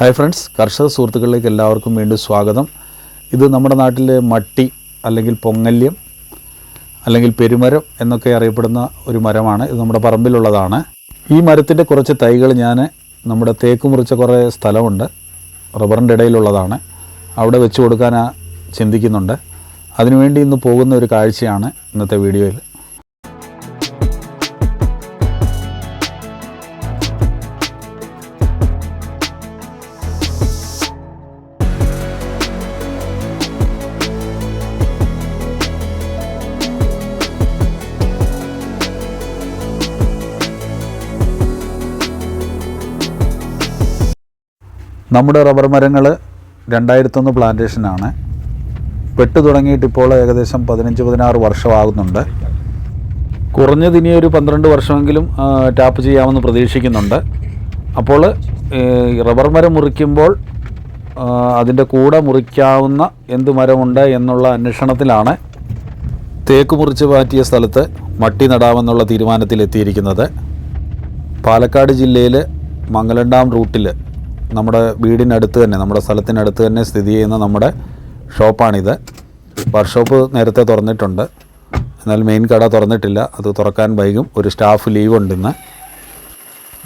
Hi friends, കർഷക സുഹൃത്തുക്കളിലേക്ക് എല്ലാവർക്കും വീണ്ടും സ്വാഗതം. ഇത് നമ്മുടെ നാട്ടിലെ മട്ടി അല്ലെങ്കിൽ പൊങ്ങല്യം അല്ലെങ്കിൽ പെരുമരം എന്നൊക്കെ അറിയപ്പെടുന്ന ഒരു മരമാണ്. ഇത് നമ്മുടെ പറമ്പിലുള്ളതാണ്. ഈ മരത്തിൻ്റെ കുറച്ച് തൈകൾ ഞാൻ നമ്മുടെ തേക്ക് മുറിച്ച കുറേ സ്ഥലമുണ്ട്, റബ്ബറിൻ്റെ ഇടയിലുള്ളതാണ്, അവിടെ വെച്ച് കൊടുക്കാൻ ചിന്തിക്കുന്നുണ്ട്. അതിനുവേണ്ടി ഇന്ന് പോകുന്ന ഒരു കാഴ്ചയാണ് ഇന്നത്തെ വീഡിയോയിൽ. നമ്മുടെ റബ്ബർ മരങ്ങൾ 2001 പ്ലാന്റേഷനാണ്. വെട്ട് തുടങ്ങിയിട്ടിപ്പോൾ ഏകദേശം 15-16 വർഷമാകുന്നുണ്ട്. കുറഞ്ഞത് ഇനിയൊരു 12 വർഷമെങ്കിലും ടാപ്പ് ചെയ്യാമെന്ന് പ്രതീക്ഷിക്കുന്നുണ്ട്. അപ്പോൾ റബ്ബർ മരം മുറിക്കുമ്പോൾ അതിൻ്റെ കൂടെ മുറിക്കാവുന്ന എന്ത് മരമുണ്ട് എന്നുള്ള അന്വേഷണത്തിലാണ് തേക്ക് മുറിച്ച് മാറ്റിയ സ്ഥലത്ത് മട്ടി നടാമെന്നുള്ള തീരുമാനത്തിലെത്തിയിരിക്കുന്നത്. പാലക്കാട് ജില്ലയിൽ മംഗലം റൂട്ടിൽ നമ്മുടെ വീടിനടുത്ത് തന്നെ, നമ്മുടെ സ്ഥലത്തിനടുത്ത് തന്നെ സ്ഥിതി ചെയ്യുന്ന നമ്മുടെ ഷോപ്പാണിത്. വർക്ക്ഷോപ്പ് നേരത്തെ തുറന്നിട്ടുണ്ട്, എന്നാൽ മെയിൻ കട തുറന്നിട്ടില്ല. അത് തുറക്കാൻ വൈകും. ഒരു സ്റ്റാഫ് ലീവ് ഉണ്ടെന്ന്.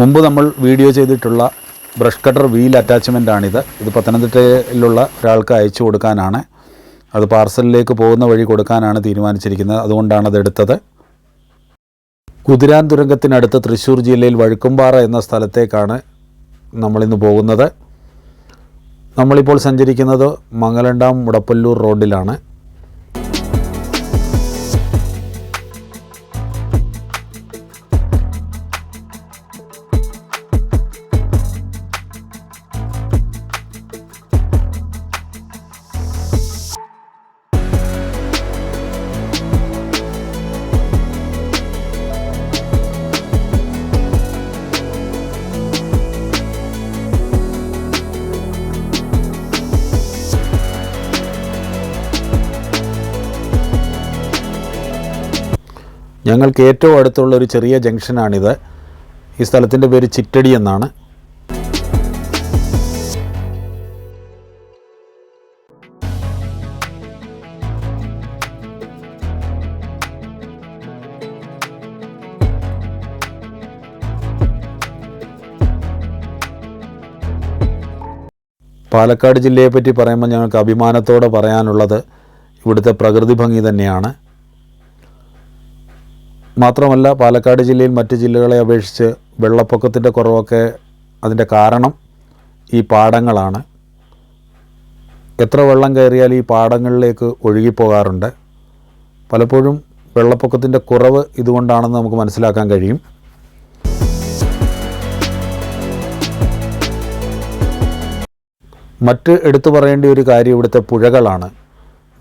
മുമ്പ് നമ്മൾ വീഡിയോ ചെയ്തിട്ടുള്ള ബ്രഷ് കട്ടർ വീൽ അറ്റാച്ച്മെൻറ്റാണിത്. ഇത് പത്തനംതിട്ടയിലുള്ള ഒരാൾക്ക് അയച്ചു കൊടുക്കാനാണ്. അത് പാർസലിലേക്ക് പോകുന്ന വഴി കൊടുക്കാനാണ് തീരുമാനിച്ചിരിക്കുന്നത്. അതുകൊണ്ടാണ് അതെടുത്തത്. കുതിരാൻ തുരങ്കത്തിനടുത്ത് തൃശ്ശൂർ ജില്ലയിൽ വഴുക്കുംപാറ എന്ന സ്ഥലത്തേക്കാണ് നമ്മളിന്ന് പോകുന്നത്. നമ്മളിപ്പോൾ സഞ്ചരിക്കുന്നത് മംഗലം മുടപ്പല്ലൂർ റോഡിലാണ്. ഞങ്ങൾക്ക് ഏറ്റവും അടുത്തുള്ള ഒരു ചെറിയ ജംഗ്ഷനാണിത്. ഈ സ്ഥലത്തിൻ്റെ പേര് ചിറ്റടി എന്നാണ്. പാലക്കാട് ജില്ലയെപ്പറ്റി പറയുമ്പോൾ ഞങ്ങൾക്ക് അഭിമാനത്തോടെ പറയാനുള്ളത് ഇവിടുത്തെ പ്രകൃതി ഭംഗി തന്നെയാണ്. മാത്രമല്ല, പാലക്കാട് ജില്ലയിൽ മറ്റ് ജില്ലകളെ അപേക്ഷിച്ച് വെള്ളപ്പൊക്കത്തിൻ്റെ കുറവൊക്കെ അതിൻ്റെ കാരണം ഈ പാടങ്ങളാണ്. എത്ര വെള്ളം കയറിയാൽ ഈ പാടങ്ങളിലേക്ക് ഒഴുകിപ്പോകാറുണ്ട്. പലപ്പോഴും വെള്ളപ്പൊക്കത്തിൻ്റെ കുറവ് ഇതുകൊണ്ടാണെന്ന് നമുക്ക് മനസ്സിലാക്കാൻ കഴിയും. മറ്റ് എടുത്തു പറയേണ്ട ഒരു കാര്യം ഇവിടുത്തെ പുഴകളാണ്.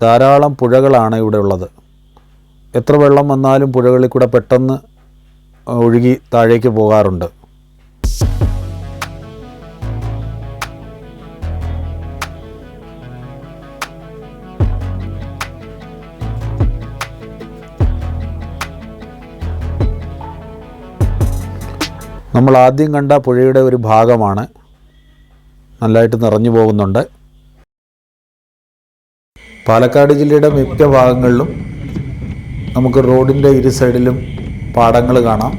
ധാരാളം പുഴകളാണ് ഇവിടെ ഉള്ളത്. എത്ര വെള്ളം വന്നാലും പുഴകളിൽ കൂടെ പെട്ടെന്ന് ഒഴുകി താഴേക്ക് പോകാറുണ്ട്. നമ്മൾ ആദ്യം കണ്ട പുഴയുടെ ഒരു ഭാഗമാണ്, നല്ലതായിട്ട് നിറഞ്ഞു പോകുന്നുണ്ട്. പാലക്കാട് ജില്ലയുടെ മിക്ക ഭാഗങ്ങളിലും നമുക്ക് റോഡിൻ്റെ ഇരു സൈഡിലും പാടങ്ങൾ കാണാം.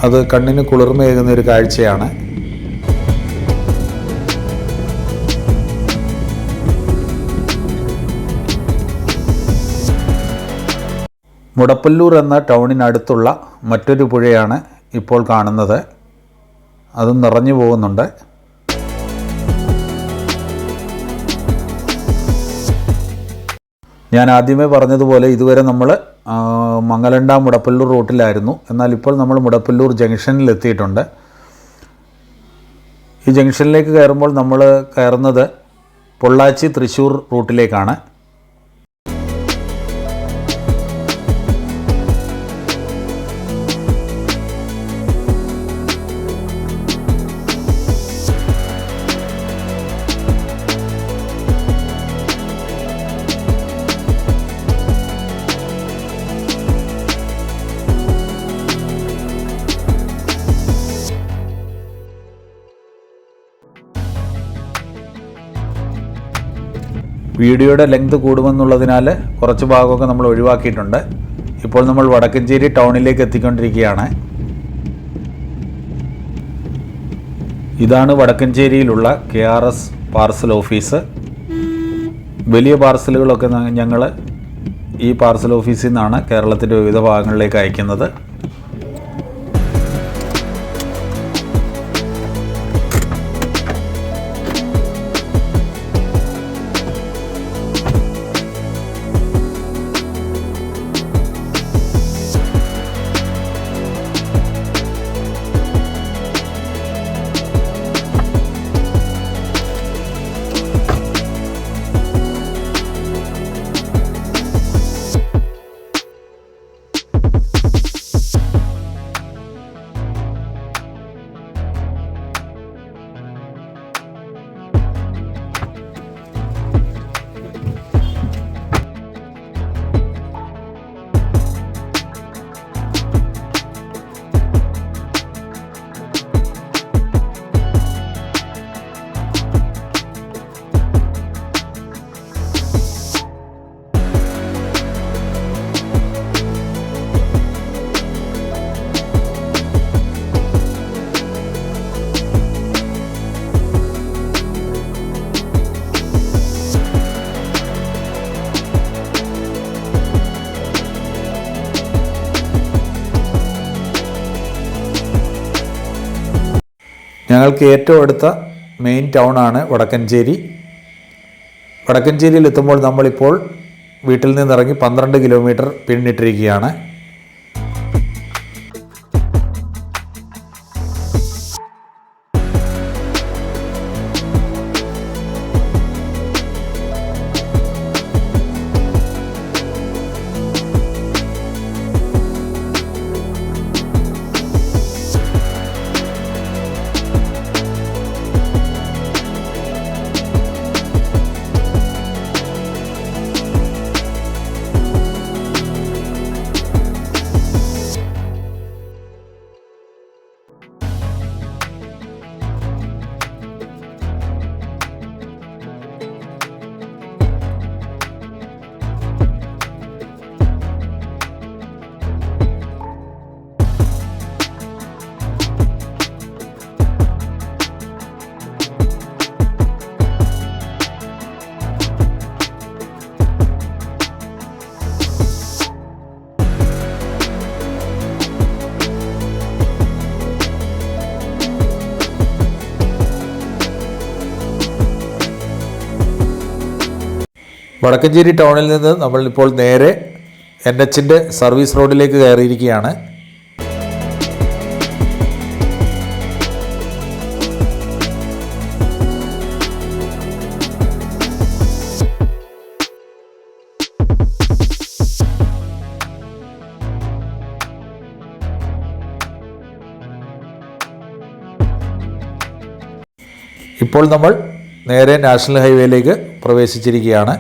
അത് കണ്ണിന് കുളിർമയേകുന്ന ഒരു കാഴ്ചയാണ്. മുടപ്പല്ലൂർ എന്ന ടൗണിനടുത്തുള്ള മറ്റൊരു പുഴയാണ് ഇപ്പോൾ കാണുന്നത്. അതും നിറഞ്ഞു പോകുന്നുണ്ട്. ഞാൻ ആദ്യമേ പറഞ്ഞതുപോലെ ഇതുവരെ നമ്മൾ മംഗലം മുടപ്പല്ലൂർ റൂട്ടിലായിരുന്നു. എന്നാൽ ഇപ്പോൾ നമ്മൾ മുടപ്പല്ലൂർ ജംഗ്ഷനിൽ എത്തിയിട്ടുണ്ട്. ഈ ജംഗ്ഷനിലേക്ക് കയറുമ്പോൾ നമ്മൾ കയറുന്നത് പൊള്ളാച്ചി തൃശ്ശൂർ റൂട്ടിലേക്കാണ്. വീഡിയോയുടെ ലെങ്ത് കൂടുമെന്നുള്ളതിനാൽ കുറച്ച് ഭാഗമൊക്കെ നമ്മൾ ഒഴിവാക്കിയിട്ടുണ്ട്. ഇപ്പോൾ നമ്മൾ വടക്കഞ്ചേരി ടൗണിലേക്ക് എത്തിക്കൊണ്ടിരിക്കുകയാണ്. ഇതാണ് വടക്കഞ്ചേരിയിലുള്ള KRS പാർസൽ ഓഫീസ്. വലിയ പാർസലുകളൊക്കെ ഞങ്ങൾ ഈ പാർസൽ ഓഫീസിൽ നിന്നാണ് കേരളത്തിൻ്റെ വിവിധ ഭാഗങ്ങളിലേക്ക് അയക്കുന്നത്. ഞങ്ങൾക്ക് ഏറ്റവും അടുത്ത മെയിൻ ടൗണാണ് വടക്കഞ്ചേരി. വടക്കഞ്ചേരിയിൽ എത്തുമ്പോൾ നമ്മളിപ്പോൾ വീട്ടിൽ നിന്നിറങ്ങി 12 കിലോമീറ്റർ പിന്നിട്ടിരിക്കുകയാണ്. വടക്കഞ്ചേരി ടൗണിൽ നിന്ന് നമ്മളിപ്പോൾ നേരെ NHൻ്റെ സർവീസ് റോഡിലേക്ക് കയറിയിരിക്കുകയാണ്. ഇപ്പോൾ നമ്മൾ നേരെ നാഷണൽ ഹൈവേയിലേക്ക് പ്രവേശിച്ചിരിക്കുകയാണ്.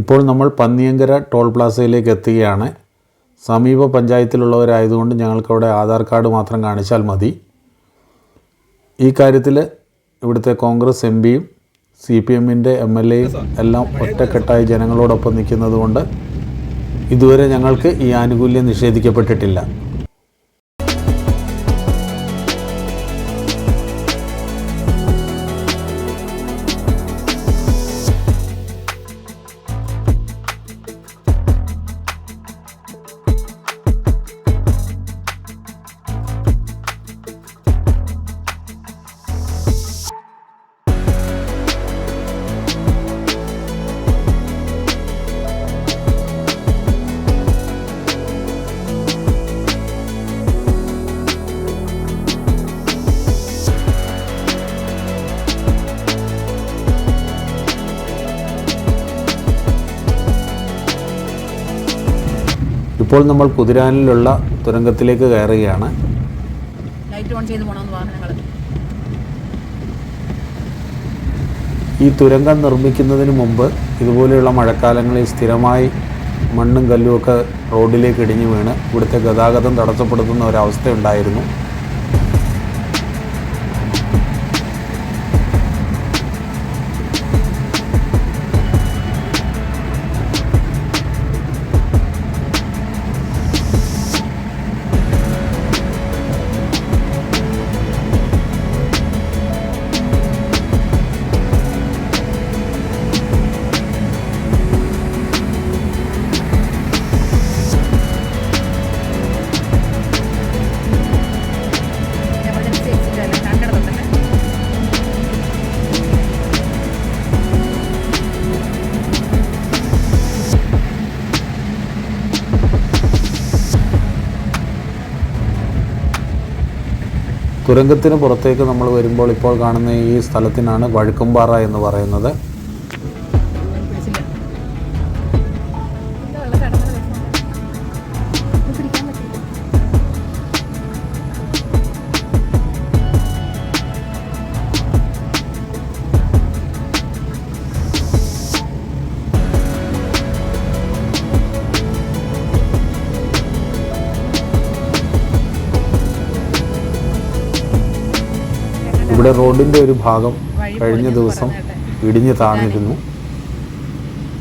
ഇപ്പോൾ നമ്മൾ പന്നിയങ്കര ടോൾ പ്ലാസയിലേക്ക് എത്തുകയാണ്. സമീപ പഞ്ചായത്തിലുള്ളവരായതുകൊണ്ട് ഞങ്ങൾക്കവിടെ ആധാർ കാർഡ് മാത്രം കാണിച്ചാൽ മതി. ഈ കാര്യത്തിൽ ഇവിടുത്തെ കോൺഗ്രസ് MPയും CPMൻ്റെ MLAയും എല്ലാം ഒറ്റക്കെട്ടായി ജനങ്ങളോടൊപ്പം നിൽക്കുന്നത് കൊണ്ട് ഇതുവരെ ഞങ്ങൾക്ക് ഈ ആനുകൂല്യം നിഷേധിക്കപ്പെട്ടിട്ടില്ല. ഇപ്പോൾ നമ്മൾ കുതിരാനിലുള്ള തുരങ്കത്തിലേക്ക് കയറുകയാണ്. ഈ തുരങ്കം നിർമ്മിക്കുന്നതിന് മുമ്പ് ഇതുപോലെയുള്ള മഴക്കാലങ്ങളിൽ സ്ഥിരമായി മണ്ണും കല്ലുമൊക്കെ റോഡിലേക്ക് ഇടിഞ്ഞു വീണ് ഇവിടുത്തെ ഗതാഗതം തടസ്സപ്പെടുത്തുന്ന ഒരവസ്ഥയുണ്ടായിരുന്നു. തുരങ്കത്തിന് പുറത്തേക്ക് നമ്മൾ വരുമ്പോൾ ഇപ്പോൾ കാണുന്ന ഈ സ്ഥലത്തിനാണ് വഴുക്കുംപാറ എന്ന് പറയുന്നത്. ഇവിടെ റോഡിൻ്റെ ഒരു ഭാഗം കഴിഞ്ഞ ദിവസം ഇടിഞ്ഞ് താഴ്ന്നിരുന്നു.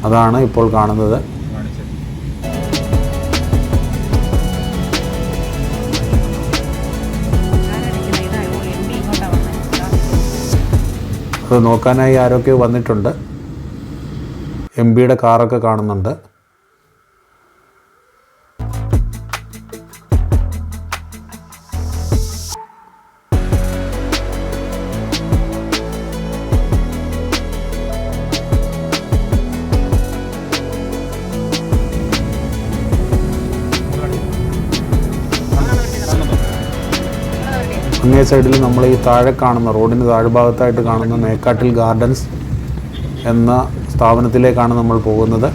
അതാണ് ഇപ്പോൾ കാണുന്നത്. അത് നോക്കാനായി ആരൊക്കെ വന്നിട്ടുണ്ട്. MP-യുടെ കാറൊക്കെ കാണുന്നുണ്ട്. അങ്ങേ സൈഡിൽ നമ്മൾ ഈ താഴെ കാണുന്ന റോഡിന് താഴ്ഭാഗത്തായിട്ട് കാണുന്ന മേക്കാട്ടിൽ ഗാർഡൻസ് എന്ന സ്ഥാപനത്തിലേക്കാണ് നമ്മൾ പോകുന്നത്.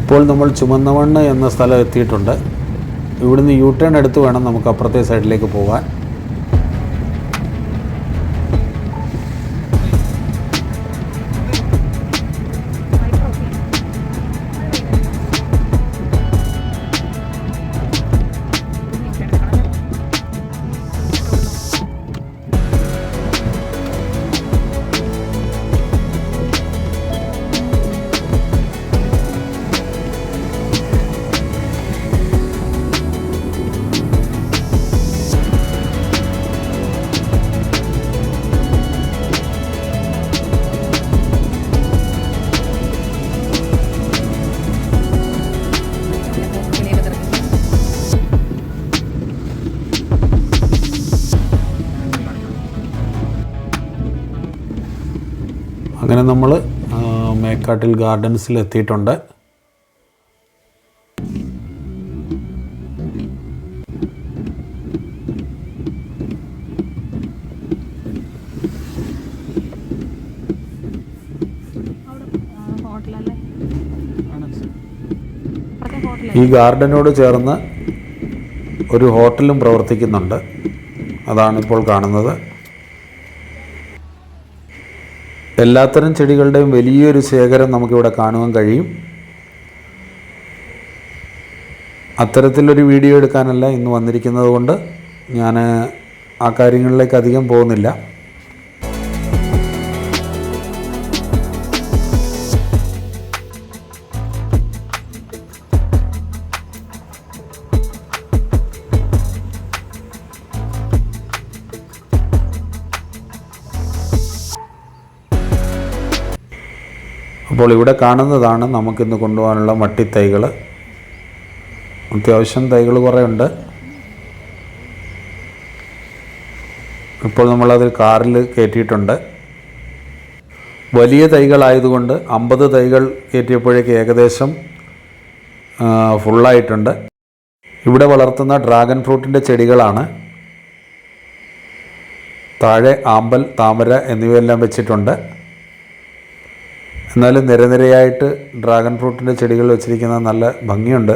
ഇപ്പോൾ നമ്മൾ ചുമന്നമണ്ണ് എന്ന സ്ഥലം എത്തിയിട്ടുണ്ട്. ഇവിടുന്ന് U-ടേൺ എടുത്ത് വേണം നമുക്ക് അപ്പുറത്തെ സൈഡിലേക്ക് പോകാൻ. അങ്ങനെ നമ്മൾ മേക്കാട്ടിൽ ഗാർഡൻസിൽ എത്തിയിട്ടുണ്ട്. ഈ ഗാർഡനോട് ചേർന്ന് ഒരു ഹോട്ടലും പ്രവർത്തിക്കുന്നുണ്ട്. അതാണിപ്പോൾ കാണുന്നത്. എല്ലാത്തരം ചെടികളുടെയും വലിയൊരു ശേഖരം നമുക്കിവിടെ കാണുവാൻ കഴിയും. അത്തരത്തിലൊരു വീഡിയോ എടുക്കാനല്ല ഇന്ന് വന്നിരിക്കുന്നത് കൊണ്ട് ഞാൻ ആ കാര്യങ്ങളിലേക്ക് അധികം പോകുന്നില്ല. അപ്പോൾ ഇവിടെ കാണുന്നതാണ് നമുക്കിന്ന് കൊണ്ടുപോകാനുള്ള മട്ടിത്തൈകൾ. അത്യാവശ്യം തൈകൾ കുറേ ഉണ്ട്. ഇപ്പോൾ നമ്മളതിൽ കാറിൽ കയറ്റിയിട്ടുണ്ട്. വലിയ തൈകളായതുകൊണ്ട് 50 തൈകൾ കയറ്റിയപ്പോഴേക്ക് ഏകദേശം ഫുള്ളായിട്ടുണ്ട്. ഇവിടെ വളർത്തുന്ന ഡ്രാഗൺ ഫ്രൂട്ടിൻ്റെ ചെടികളാണ്. താഴെ ആമ്പൽ, താമര എന്നിവയെല്ലാം വെച്ചിട്ടുണ്ട്. എന്നാലും നിരനിരയായിട്ട് ഡ്രാഗൺ ഫ്രൂട്ടിൻ്റെ ചെടികൾ വെച്ചിരിക്കുന്നത് നല്ല ഭംഗിയുണ്ട്.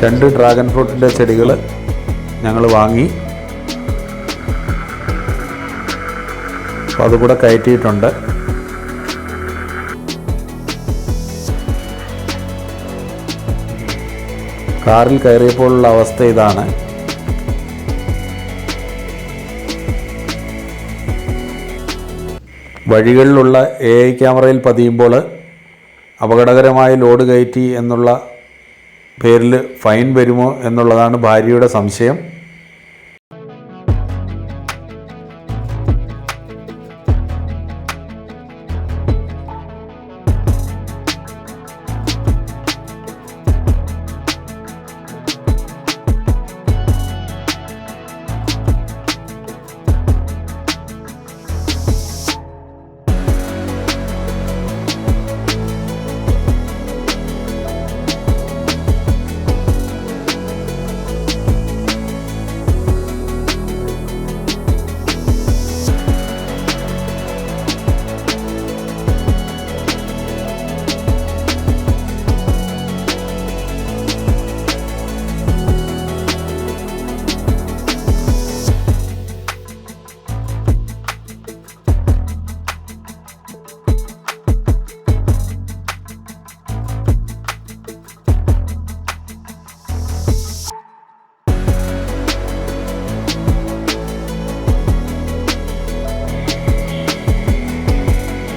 2 ഡ്രാഗൺ ഫ്രൂട്ടിൻ്റെ ചെടികൾ ഞങ്ങൾ വാങ്ങി. അപ്പോൾ അതുകൂടെ കയറ്റിയിട്ടുണ്ട്. കാറിൽ കയറിയപ്പോഴുള്ള അവസ്ഥ ഇതാണ്. വഴികളിലുള്ള AI ക്യാമറയിൽ പതിയുമ്പോൾ അപകടകരമായ ലോഡ് കയറ്റി എന്നുള്ള പേരിൽ ഫൈൻ വരുമോ എന്നുള്ളതാണ് ഭാര്യയുടെ സംശയം.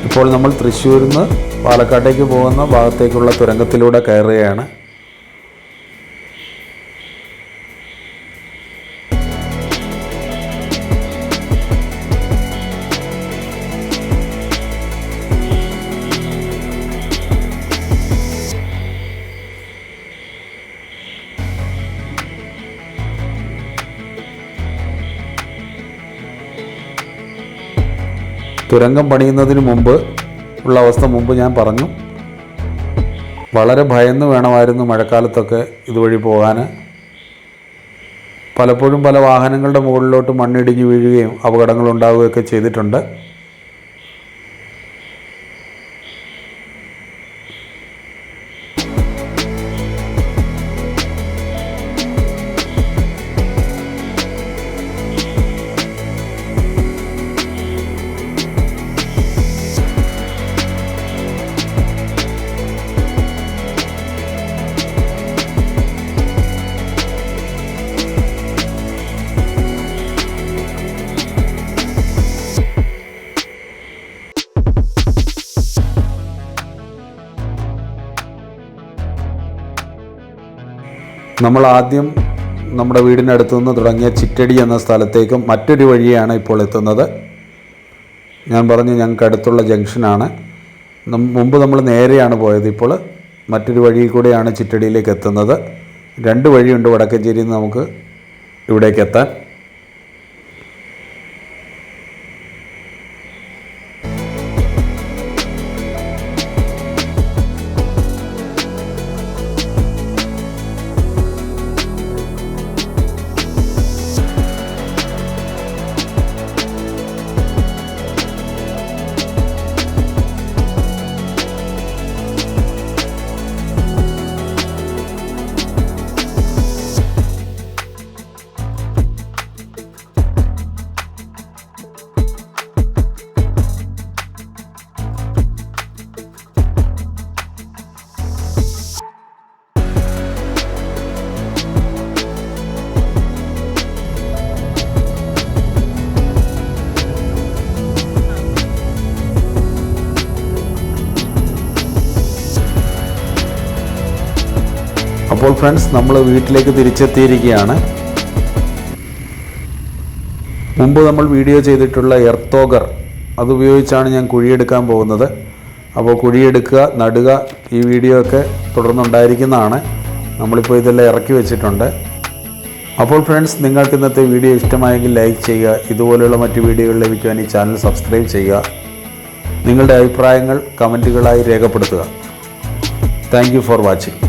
ഇപ്പോൾ നമ്മൾ തൃശ്ശൂരിൽ നിന്ന് പാലക്കാട്ടേക്ക് പോകുന്ന ഭാഗത്തേക്കുള്ള തുരങ്കത്തിലൂടെ കയറുകയാണ്. തുരങ്കം പണിയുന്നതിന് മുമ്പ് ഉള്ള അവസ്ഥ മുമ്പ് ഞാൻ പറഞ്ഞു. വളരെ ഭയന്ന് വേണമായിരുന്നു മഴക്കാലത്തൊക്കെ ഇതുവഴി പോകാൻ. പലപ്പോഴും പല വാഹനങ്ങളുടെ മുകളിലോട്ട് മണ്ണിടിഞ്ഞ് വീഴുകയും അപകടങ്ങളുണ്ടാവുകയൊക്കെ ചെയ്തിട്ടുണ്ട്. നമ്മൾ ആദ്യം നമ്മുടെ വീടിനടുത്തു നിന്ന് തുടങ്ങിയ ചിറ്റടി എന്ന സ്ഥലത്തേക്കും മറ്റൊരു വഴിയാണ് ഇപ്പോൾ എത്തുന്നത്. ഞാൻ പറഞ്ഞു ഞങ്ങൾക്ക് അടുത്തുള്ള ജംഗ്ഷനാണ്. മുമ്പ് നമ്മൾ നേരെയാണ് പോയത്. ഇപ്പോൾ മറ്റൊരു വഴിയിൽ കൂടെയാണ് ചിറ്റടിയിലേക്ക് എത്തുന്നത്. 2 വഴിയുണ്ട് വടക്കഞ്ചേരിയിൽ നിന്ന് നമുക്ക് ഇവിടേക്ക് എത്താൻ. അപ്പോൾ ഫ്രണ്ട്സ്, നമ്മൾ വീട്ടിലേക്ക് തിരിച്ചെത്തിയിരിക്കുകയാണ്. മുമ്പ് നമ്മൾ വീഡിയോ ചെയ്തിട്ടുള്ള എർത്തോഗർ അതുപയോഗിച്ചാണ് ഞാൻ കുഴിയെടുക്കാൻ പോകുന്നത്. അപ്പോൾ കുഴിയെടുക്കുക, നടുക, ഈ വീഡിയോ ഒക്കെ തുടർന്നുണ്ടായിരിക്കുന്നതാണ്. നമ്മളിപ്പോൾ ഇതെല്ലാം ഇറക്കി വെച്ചിട്ടുണ്ട്. അപ്പോൾ ഫ്രണ്ട്സ്, നിങ്ങൾക്ക് ഇന്നത്തെ വീഡിയോ ഇഷ്ടമായെങ്കിൽ ലൈക്ക് ചെയ്യുക. ഇതുപോലെയുള്ള മറ്റ് വീഡിയോകൾ ലഭിക്കുവാൻ ഈ ചാനൽ സബ്സ്ക്രൈബ് ചെയ്യുക. നിങ്ങളുടെ അഭിപ്രായങ്ങൾ കമൻറ്റുകളായി രേഖപ്പെടുത്തുക. Thank you for watching.